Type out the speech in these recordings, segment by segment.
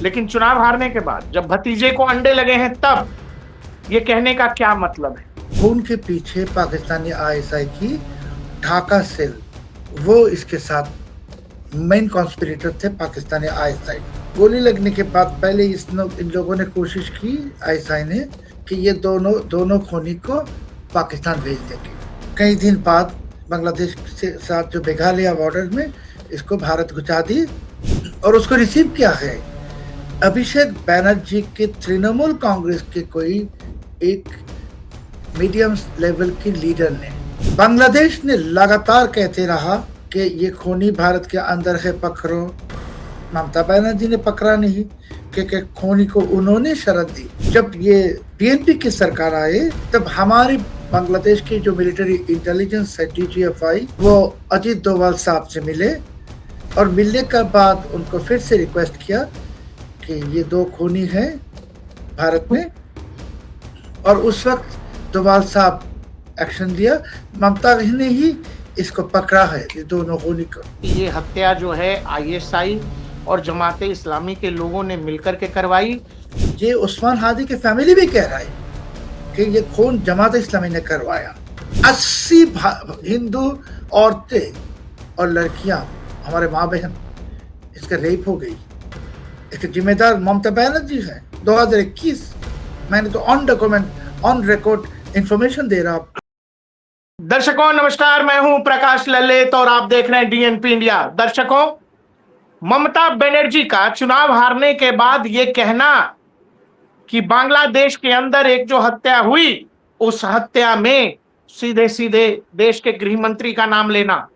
लेकिन चुनाव हारने के बाद जब भतीजे को अंडे लगे हैं तब ये कहने का क्या मतलब है? खून के पीछे पाकिस्तानी आईएसआई की ढाका सेल, वो इसके साथ मेन कॉन्स्पिरेटर थे पाकिस्तानी आईएसआई। गोली लगने के बाद पहले इन लोगों ने कोशिश की, आईएसआई ने, कि ये दोनों खूनी को पाकिस्तान भेज देंगे। कई दिन बाद बांग्लादेश के साथ जो मेघालय बॉर्डर में इसको भारत घुसा दी और उसको रिसीव किया है अभिषेक बैनर्जी के तृणमूल कांग्रेस के कोई एक मीडियम लेवल के लीडर ने। बांग्लादेश ने लगातार कहते रहा कि ये खूनी भारत के अंदर है, पकड़ो। ममता बनर्जी ने पकड़ा नहीं, क्योंकि खूनी को उन्होंने शरण दी। जब ये बीएनपी की सरकार आए तब हमारी बांग्लादेश की जो मिलिट्री इंटेलिजेंस है DGFI, वो अजीत डोभाल साहब से मिले और मिलने के बाद उनको फिर से रिक्वेस्ट किया कि ये दो खूनी हैं भारत में, और उस वक्त डोभाल साहब एक्शन लिया। ममता ने ही इसको पकड़ा है, ये दोनों खूनी को। ये हत्या जो है ISI और जमाते इस्लामी के लोगों ने मिलकर के करवाई। ये उस्मान हादी की फैमिली भी कह रहा है कि ये खून जमात इस्लामी ने करवाया। 80 हिंदू औरतें और लड़कियां, हमारे माँ बहन, इसका रेप हो गई। इसके जिम्मेदार ममता बनर्जी है। 2021 मैंने तो on document, on record information दे रहा हूं। दर्शकों नमस्कार, मैं हूं प्रकाश ललित और आप देख रहे हैं DNP इंडिया। दर्शकों, ममता बनर्जी का चुनाव हारने के बाद ये कहना कि बांग्लादेश के अंदर एक जो हत्या हुई, उस हत्या में सीधे सीधे देश के गृह मंत्री का नाम लेना,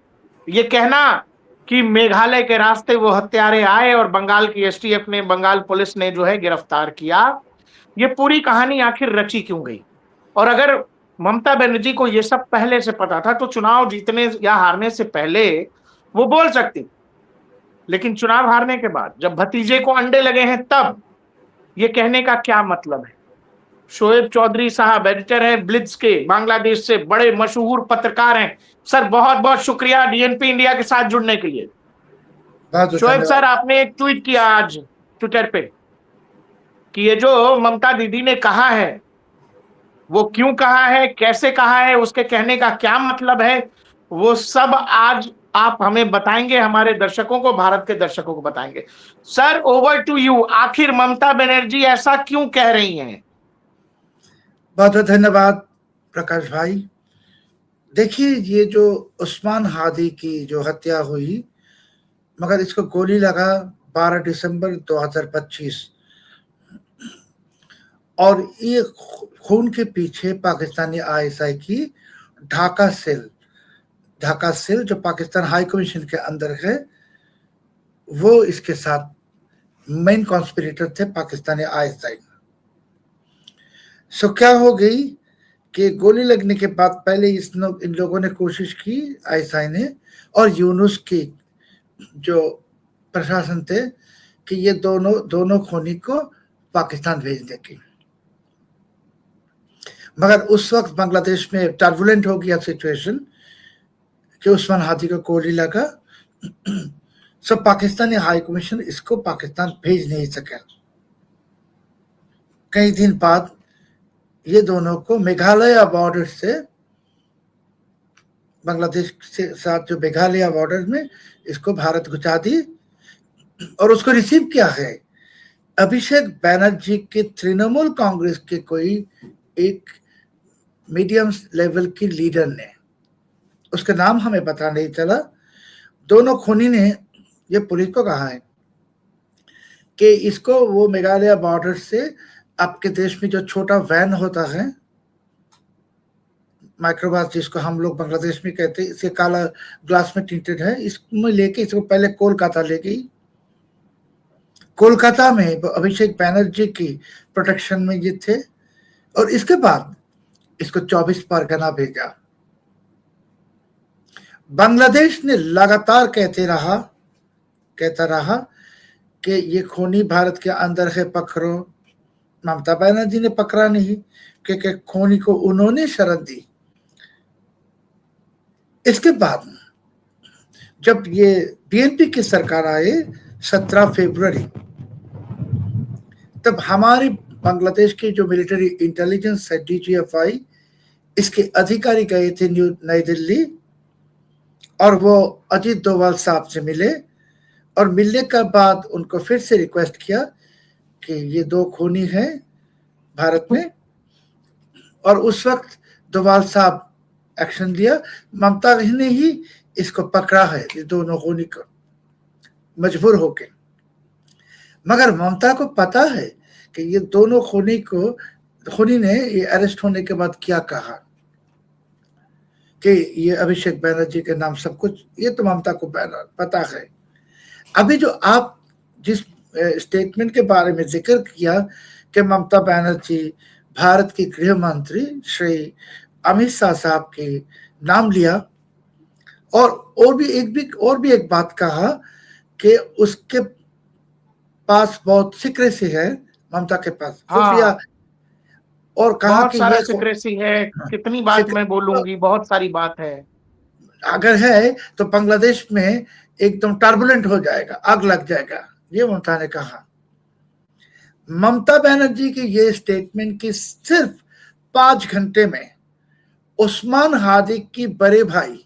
ये कहना कि मेघालय के रास्ते वो हत्यारे आए और बंगाल की STF ने, बंगाल पुलिस ने जो है गिरफ्तार किया, ये पूरी कहानी आखिर रची क्यों गई? और अगर ममता बनर्जी को ये सब पहले से पता था तो चुनाव जीतने या हारने से पहले वो बोल सकती, लेकिन चुनाव हारने के बाद जब भतीजे को अंडे लगे हैं तब ये कहने का क्या मतलब है? शोएब चौधरी साहब एडिटर हैं ब्लिट्ज के, बांग्लादेश से बड़े मशहूर पत्रकार हैं। सर बहुत बहुत शुक्रिया DNP इंडिया के साथ जुड़ने के लिए। शोएब सर, आपने एक ट्वीट किया आज ट्विटर पे कि ये जो ममता दीदी ने कहा है, वो क्यों कहा है, कैसे कहा है, उसके कहने का क्या मतलब है, वो सब आज आप हमें बताएंगे, हमारे दर्शकों को, भारत के दर्शकों को बताएंगे। Sir, over to you. आखिर ममता बनर्जी ऐसा क्यों कह रही हैं? बहुत बहुत धन्यवाद प्रकाश भाई। देखिए, ये जो उस्मान हादी की जो हत्या हुई, मगर इसको गोली लगा 12 दिसंबर 2025, और ये खून के पीछे पाकिस्तानी आईएसआई की ढाका सेल जो पाकिस्तान हाई कमीशन के अंदर है, वो इसके साथ मेन कॉन्स्पिरेटर थे पाकिस्तानी आईएसआई। सो क्या हो गई कि गोली लगने के बाद पहले इन लोगों ने कोशिश की, आईएसआई ने और यूनुस की जो प्रशासन थे, कि ये दोनों खूनी को पाकिस्तान भेज देंगे। मगर उस वक्त बांग्लादेश में टर्बुलेंट हो गया सिचुएशन कि उस्मान हादी को गोली लगा। सब पाकिस्तानी हाई कमीशन इसको पाकिस्तान भेज नहीं सका। कई दिन बाद ये दोनों को मेघालय बॉर्डर से, बांग्लादेश के साथ जो मेघालय बॉर्डर में इसको भारत घुसा दी और उसको रिसीव किया है अभिषेक बैनर्जी के तृणमूल कांग्रेस के कोई एक मीडियम लेवल की लीडर ने। उसका नाम हमें पता नहीं चला। दोनों खूनी ने ये पुलिस को कहा है कि इसको वो मेघालय बॉर्डर से, आपके देश में जो छोटा वैन होता है, माइक्रोबास जिसको हम लोग बांग्लादेश में कहते हैं, इसे काला ग्लास में टिंटेड है, इसमें लेके इसको पहले कोलकाता ले गई। कोलकाता में अभिषेक बैनर्जी की प्रोटेक्शन में ये थे, और इसके बाद इसको 24 परगना भेजा। बांग्लादेश ने लगातार कहता रहा कि ये खूनी भारत के अंदर है, पकड़ो। ममता बनर्जी ने पकड़ा नहीं, क्योंकि खूनी को उन्होंने शरण दी। इसके बाद जब ये बीएनपी की सरकार आए 17 फरवरी तब हमारी बांग्लादेश की जो मिलिट्री इंटेलिजेंस है DGFI, इसके अधिकारी गए थे नई दिल्ली और वो अजीत डोभाल साहब से मिले और मिलने के बाद उनको फिर से रिक्वेस्ट किया कि ये 2 खूनी हैं भारत में, और उस वक्त डोभाल साहब एक्शन लिया। ममता ने ही इसको पकड़ा है, ये दोनों खूनी को, मजबूर होके। मगर ममता को पता है कि ये दोनों खूनी ने ये अरेस्ट होने के बाद क्या कहा कि ये अभिषेक बैनर्जी के नाम सब कुछ, ये तो ममता को पता है। अभी जो आप जिस स्टेटमेंट के बारे में जिक्र किया कि ममता बनर्जी भारत की गृह मंत्री श्री अमित शाह साहब के नाम लिया, और भी एक बात कहा कि उसके पास बहुत सीक्रेसी है, ममता के पास खुफिया, और कहा बहुत कि सारा ये सीक्रेसी है, कितनी बात मैं बोलूंगी, बहुत सारी बात है। अगर है तो बांग्लादेश में एकदम टर्बुलेंट हो जाएगा, आग लग जाएगा, ये ममता ने कहा। ममता बनर्जी की ये स्टेटमेंट की सिर्फ 5 घंटे में उस्मान हादी की बड़े भाई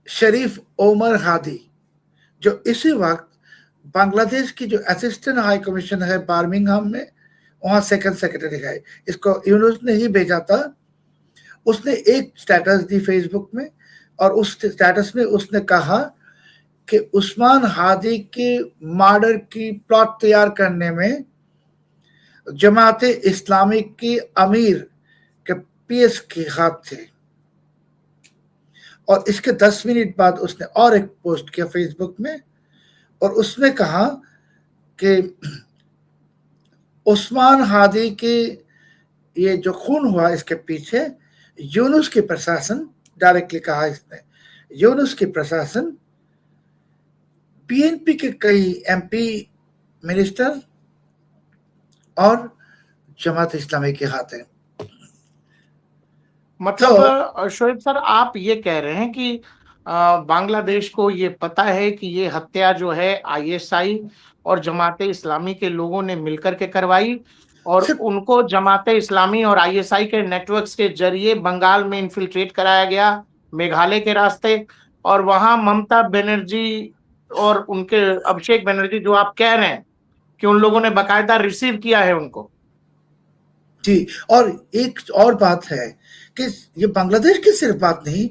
शरीफ ओमर हादी, जो इसी वक्त बांग्लादेश की जो असिस्टेंट हाई कमीशन है बर्मिंघम में, वहां सेकंड सेक्रेटरी है, इसको यूनुस ने ही भेजा था। उसने एक स्टेटस दी फेसबुक में, और उस स्टेटस में उसने कहा कि उस्मान हादी के मर्डर की प्लॉट तैयार करने में जमाते इस्लामी की अमीर के PS के हाथ थे। और इसके 10 मिनट बाद उसने और एक पोस्ट किया फेसबुक में, और उसने कहा कि उस्मान हादी के ये जो खून हुआ इसके पीछे यूनुस की प्रशासन, डायरेक्टली कहा इसने, यूनुस की प्रशासन, PNP के कई MP मिनिस्टर और जमात इस्लामी के हाथ है। मतलब शोएब सर, आप ये कह रहे हैं कि बांग्लादेश को ये पता है कि ये हत्या जो है ISI और जमाते इस्लामी के लोगों ने मिलकर के करवाई, और उनको जमाते इस्लामी और ISI के नेटवर्क्स के जरिए बंगाल में इन्फिल्ट्रेट कराया गया, मेघालय के रास्ते, और वहां ममता बनर्जी और उनके अभिषेक बनर्जी, जो आप कह रहे हैं कि उन लोगों ने बाकायदा रिसीव किया है उनको। जी, और एक और बात है कि ये बांग्लादेश की सिर्फ बात नहीं,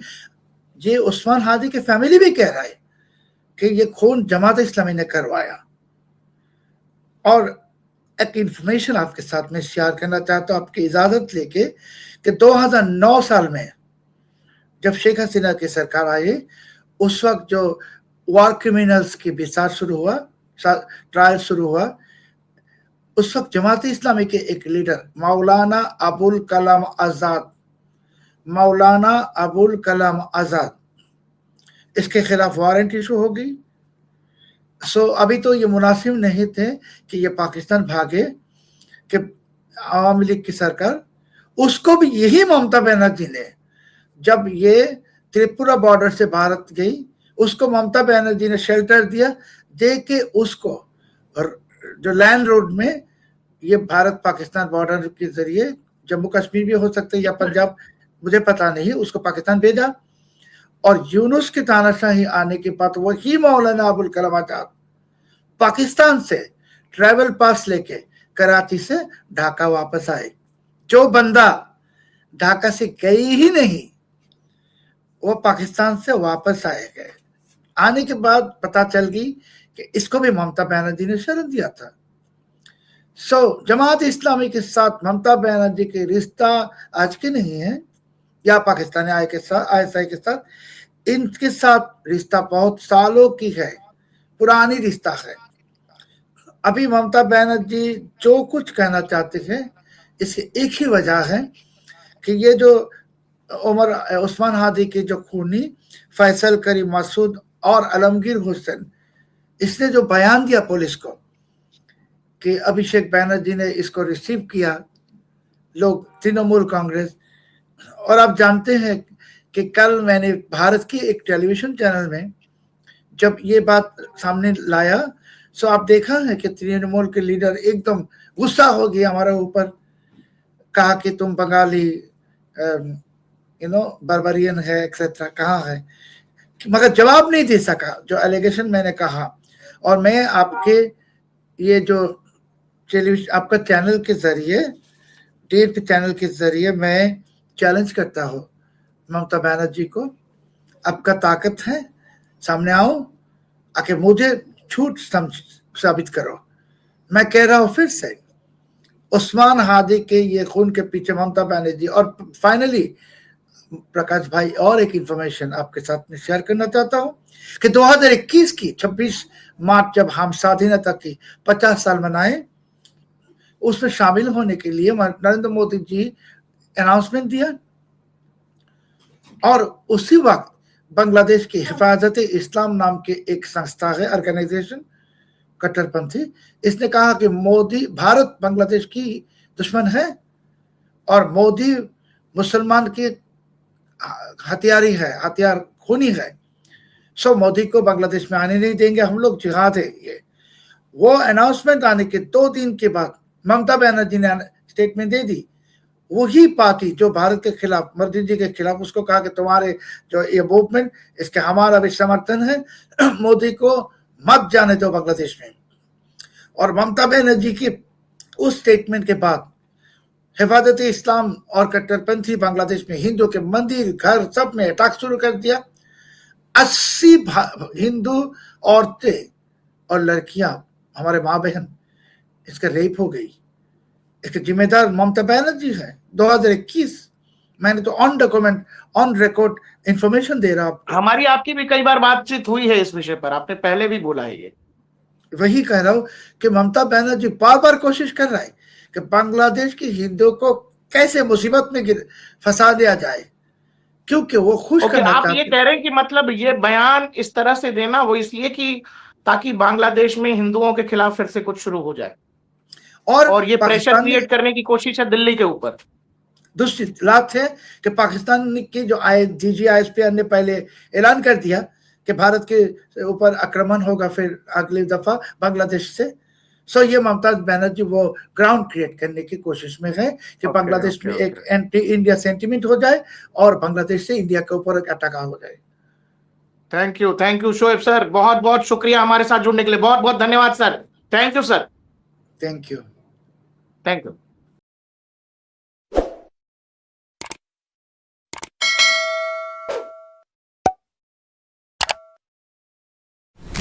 ये उस्मान हादी की फैमिली भी कह रहा है कि ये खून जमात इस्लामी ने करवाया। और एक इंफॉर्मेशन आपके साथ में शेयर करना चाहता हूं, आपकी इजाजत लेके, कि 2009 साल में जब शेख हसीना की सरकार आई, उस वक्त जो वॉर क्रिमिनल्स की विचार शुरू हुआ, ट्रायल शुरू हुआ, उस वक्त जमात इस्लामी के एक लीडर मौलाना अबुल कलाम आजाद, इसके खिलाफ वारंट इशू हो गई। अभी तो ये मुनासिब नहीं थे कि ये पाकिस्तान भागे, कि आवामी लीग की सरकार, उसको भी यही ममता बनर्जी ने, जब ये त्रिपुरा बॉर्डर से भारत गई, उसको ममता बनर्जी ने शेल्टर दिया, दे के उसको जो लैंड रोड में, ये भारत पाकिस्तान बॉर्डर के जरिए, जम्मू कश्मीर भी हो सकता है या पंजाब, मुझे पता नहीं, उसको पाकिस्तान भेजा। और यूनुस की तानाशाही आने के बाद वही मौलाना अबुल कलाम आजाद पाकिस्तान से ट्रैवल पास लेके कराची से ढाका वापस आए। जो बंदा ढाका से गई ही नहीं, वो पाकिस्तान से वापस आए गए। आने के बाद पता चल गई कि इसको भी ममता बनर्जी ने शरण दिया था। जमात इस्लामी के साथ ममता बनर्जी के रिश्ता आज के नहीं है, या पाकिस्तानी ISI के साथ, इनके साथ रिश्ता बहुत सालों की है, पुरानी रिश्ता है। अभी ममता बनर्जी जो कुछ कहना चाहते हैं, इसकी एक ही वजह है कि ये जो उस्मान हादी के जो खूनी फैसल करीम मसूद और आलमगीर हुसैन, इसने जो बयान दिया पुलिस को कि अभिषेक बनर्जी ने इसको रिसीव किया, लोग तृणमूल कांग्रेस, और आप जानते हैं कि कल मैंने भारत की एक टेलीविजन चैनल में जब ये बात सामने लाया, सो आप देखा है कि तृणमूल के लीडर एकदम गुस्सा हो गया हमारे ऊपर, कहा कि तुम बंगाली बर्बरियन है एक्सेट्रा, कहा है, मगर जवाब नहीं दे सका जो एलिगेशन मैंने कहा। और मैं आपके ये जो टेलीविजन आपका चैनल के जरिए, टीआरपी चैनल के जरिए मैं चैलेंज करता हूँ ममता बनर्जी को, आपका ताकत है, सामने आओ, आके मुझे झूठ साबित करो। मैं कह रहा हूं फिर से, उस्मान हादी के ये खून के पीछे ममता बनर्जी। और फाइनली प्रकाश भाई, और एक इंफॉर्मेशन आपके साथ में शेयर करना चाहता हूं कि 2021 की 26 मार्च जब हम स्वाधीनता की 50 साल मनाए, उसमें शामिल होने के लिए नरेंद्र मोदी जी अनाउंसमेंट दिया, और उसी वक्त बांग्लादेश की हिफाजत इस्लाम नाम के एक संस्था है, ऑर्गेनाइजेशन, कट्टरपंथी, इसने कहा कि मोदी, भारत बांग्लादेश की दुश्मन है और मोदी मुसलमान के हथियारी है, हथियार खूनी है, सो मोदी को बांग्लादेश में आने नहीं देंगे हम लोग, जिहाद है ये। वो अनाउंसमेंट आने के 2 दिन के बाद ममता बनर्जी ने स्टेटमेंट दे दी। वही पार्टी जो भारत के खिलाफ, मोदी जी के खिलाफ, उसको कहा कि तुम्हारे जो ये मूवमेंट, इसके हमारा भी समर्थन है, मोदी को मत जाने दो बांग्लादेश में। और ममता बनर्जी की उस स्टेटमेंट के बाद हिफाजत इस्लाम और कट्टरपंथी बांग्लादेश में हिंदू के मंदिर, घर, सब में अटैक शुरू कर दिया। 80 हिंदू औरतें और लड़कियां, हमारे माँ बहन, इसका रेप हो गई। इसके जिम्मेदार ममता बनर्जी है। 2021 मैंने तो on document, on record information दे रहा हूं। हमारी आपकी भी कई बार बातचीत हुई है इस विषय पर, आपने पहले भी बोला है ये। वही कह रहा हूं कि ममता बनर्जी बार बार कोशिश कर रहा है कि बांग्लादेश के हिंदुओं को कैसे मुसीबत में फंसा दिया जाए, क्योंकि वो खुश करना आप चाहते। ये कह रहे हैं कि मतलब ये बयान इस तरह से देना वो इसलिए कि ताकि बांग्लादेश में हिंदुओं के खिलाफ फिर से कुछ शुरू हो जाए, और ये प्रेशर क्रिएट करने की कोशिश है दिल्ली के ऊपर। दूसरी बात है कि पाकिस्तान की जो DGISP ने पहले ऐलान कर दिया कि भारत के ऊपर आक्रमण होगा फिर अगली दफा बांग्लादेश से। सो ये ममता बनर्जी वो ग्राउंड क्रिएट करने की कोशिश में है कि बांग्लादेश में एक एंटी इंडिया सेंटिमेंट हो जाए और बांग्लादेश से इंडिया के ऊपर एक अटैक हो जाए। थैंक यू शोएब सर, बहुत बहुत शुक्रिया हमारे साथ जुड़ने के लिए, बहुत बहुत धन्यवाद sir. Thank you sir. Thank you. Thank you.